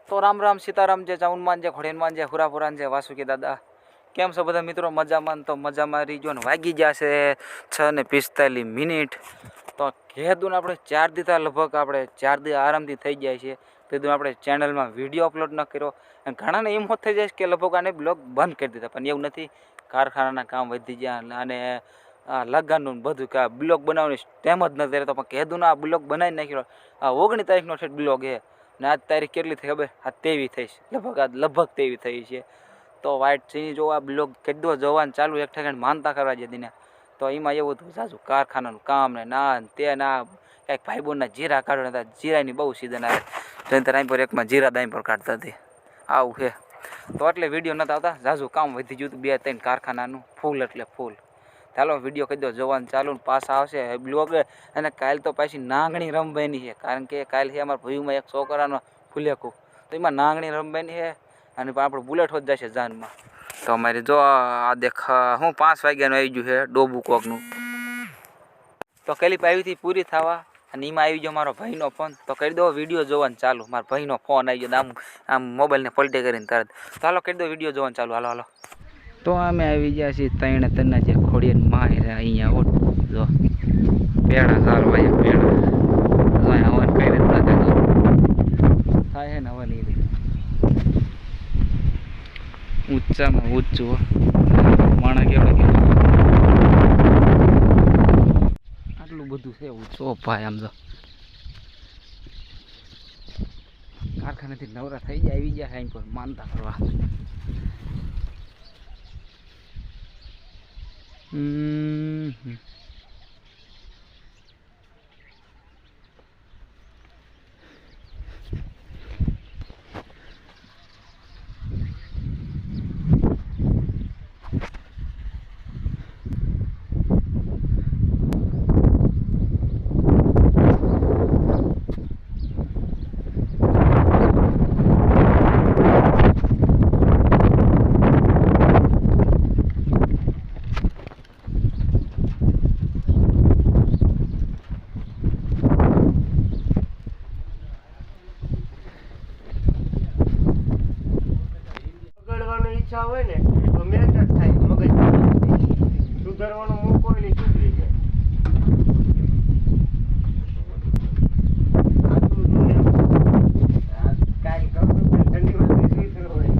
તો રામ રામ સીતારામ જય ચાઉનમાન જય ઘોડેનમાન જય હુરાપુરાન જય વાસુકી દાદા. કેમ છો બધા મિત્રો? મજામાં? તો મજામાં રહીજો ને. વાગી ગયા છે 6:45. તો કહેતું આપણે 4 દીધા લગભગ આપણે 4 દી આરામથી થઈ જાય છે. તે આપણે ચેનલમાં વિડીયો અપલોડ ન કર્યો અને ઘણાને એમ હોત થઈ જાય કે લગભગ આને બ્લોગ બંધ કરી દીધા, પણ એવું નથી. કારખાનાના કામ વધી ગયા અને લગ્નનું બધું કે બ્લોગ બનાવવાની ટાઈમ જ નથી રહેતો, પણ કહેતું આ બ્લોગ બનાવી નાખ્યો. 19 તારીખનો છે બ્લોગ છે ને આજ તારીખ કેટલી થઈ ખબર? આ 23 થઈ છે લગભગ. આજ લગભગ 23 થઈ છે. તો વાઇટ સિની જોવા બ્લોગ કેટલો જોવાનું ચાલુ એક ઠેકાણે માનતા કરવા જતી ને, તો એમાં એવું હતું સાચું કારખાનાનું કામ ને ના તે ના કંઈક ભાઈબોનના જીરા કાઢવા હતા. જીરાની બહુ સિઝન આવે તો ટાઈમ પર એકમાં જીરા દાઈ પર કાઢતા હતી. આવું છે તો એટલે વિડીયો નહોતા આવતા. ઝાઝું કામ વધી ગયું હતું 2-3 કારખાનાનું. ફૂલ એટલે ફૂલ. ચાલો વિડીયો કહી દો જોવાનું ચાલુ ને પાછા આવશે બ્લોગ. અને કાલ તો પાછી નાંગણી રમવાની છે, કારણ કે કાલ છે અમારા ભયુમાં એક છોકરાનો ફુલેકું, તો એમાં નાંગણી રમવાની છે અને આપણું બુલેટ હોત જશે જાનમાં. તો અમારી જો આ દેખા હું 5 વાગ્યાનું આવી ગયું છે ડોબું કોકનું. તો ક્લિપ આવી હતી પૂરી થવા અને એમાં આવી ગયો મારો ભાઈનો ફોન. તો કરી દો વિડીયો જોવાનું ચાલુ. મારા ભાઈનો ફોન આવી ગયો આમ મોબાઈલને પલટી કરીને તરત. તો હાલો કરી દો વિડીયો જોવાનું ચાલુ. હાલો હાલો. તો અમે આવી ગયા છીએ ત્રણ તરના જે ખોડિયાની માં અહીંયા જો પેડા સારું ભાઈ પેડા હવન કરીને થાય છે ને હવન એ ઊંચામાં ઊંચું માણા કેવા કે આટલું બધું છે ઊંચો ભાઈ. આમ જો કારખાનેથી નવરા થઈ જાય આવી ગયા અહીં પર માનતા કરવા. ઈચ્છા હોય ને તો મેચ જ થાય. મગજ સુધારવાનો મોકો નહીં, સુધરી જાય. કાંઈ કરવું ઠંડી વાળી સુધર હોય.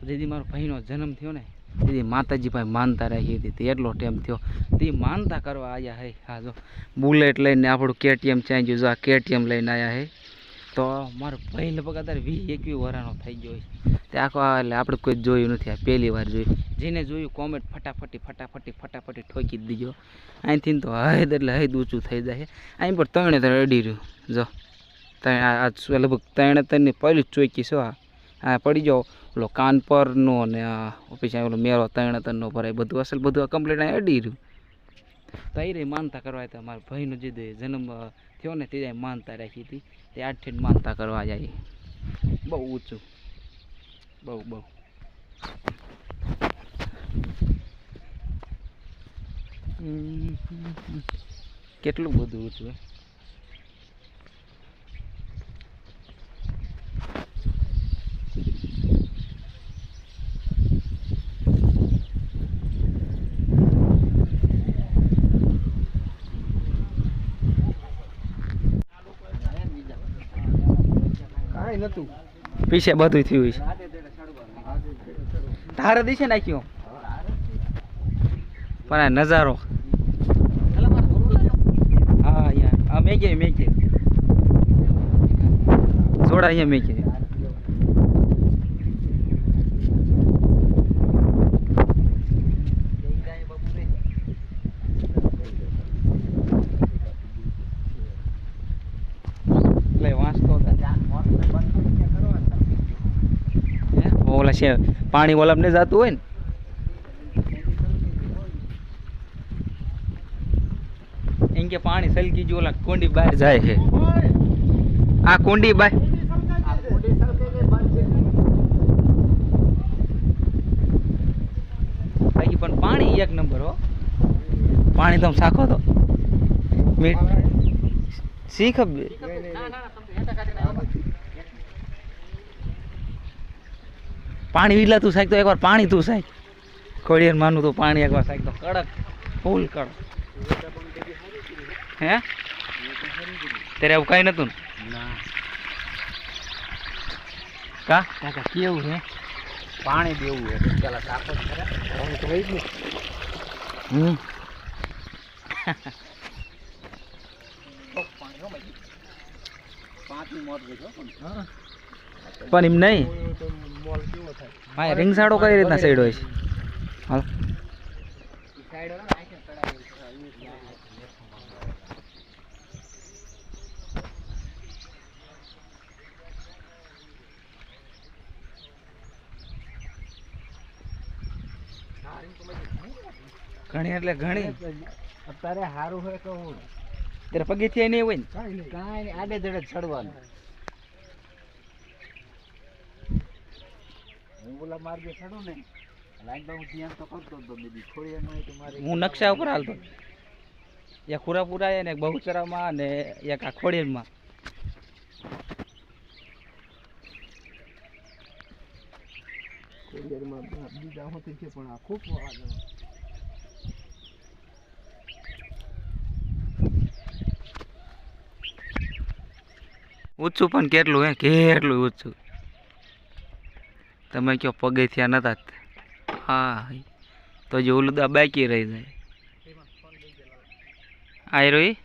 દીદી મારો ભાઈનો જન્મ થયો ને દીદી માતાજી ભાઈ માનતા રાખી હતી. તે એટલો ટાઈમ થયો તે માનતા કરવા આવ્યા હે. હા જો બુલેટ લઈને આપણું KTM ચાઈ ગયું. જો આ KTM લઈને આવ્યા હે. તો મારો ભાઈ લગભગ અત્યારે 20-21 વર્ષનો થઈ ગયો છે. તે આખો એટલે આપણે કોઈ જોયું નથી, આ પહેલી વાર જોયું. જેને જોયું કોમેન્ટ ફટાફટી ઠોકી જ દીજો. અહીંથી તો હદ એટલે હદ ઊંચું થઈ જાય. અહીં પર 3 અડી રહ્યું. જો આ લગભગ 3 પહેલી જ ચોકી છો. આ પડી જાઓ ઓલો કાનપરનો અને પછી ઓલો મેરો 3 ભરાય બધું અસલ બધું આ કમ્પ્લીટ અહીં અડી રહ્યું. તો એ રહી માનતા કરવા હતા. મારા ભાઈનો જે જન્મ થયો ને તે માનતા રાખી હતી. તે 8 માનતા કરવા જાય. બહુ ઊંચું બહુ કેટલું બધું ઊંચું. કાંઈ નતું પીછે બધું થયું છે. તારે દિશે નાખ્યો પણ આ નજારો હા અહીંયા મેં જોડા અહીંયા મેં ઓલા છે પાણી ઓલામ ને જતું હોય ને એમ કે પાણી સલકી જો ઓલા કોંડી બહાર જાય છે. આ કુંડી બાય આ કુંડી સરકે બંધ છે. બાકી પણ પાણી એક નંબર હો. પાણી તમે શાખો તો મીઠ શીખ પાણી વિલા તું સાહેબ તો એકવાર પાણી તું સાહેબ ખોડિયાર માનું તો પાણી એકવાર સાહેબ તો કડક ફૂલ કડક હે ત્યારે આવું કાંઈ નતું ને? કા કાકા કેવું હે પાણી દેવું છે પેલા સાપો ખરા પાણી તો વહી ગયું. પણ એમ નહીં તો મોલ કેવો થાય? હા રીંગસાડો કઈ રીતના સાઈડ હોય છે હાલ ઘણી એટલે ઘણી અત્યારે સારું હોય તો હું ત્યારે પગથિયા નહીં હોય ને કાંઈ આડે દડે ચડવાનું. હું ઓલા માર્ગે ચડું ને લાઈનમાં હું ધ્યાન તો કરતો હતો બીજી થોડી એમ તો મારે હું નકશા ઉપર હાલતો એક ખુરાપુરા ને એક બહુચરામાં ને એક આ ખોડિયારમાં બીજા હોતી છે પણ આ ખૂબ આગળ ઊંચું પણ કેટલું હે કેટલું ઊંચું તમે કયો પગથિયા નતા હા તો જે ઓલું દા બાકી રહી જાય આયરો ઈ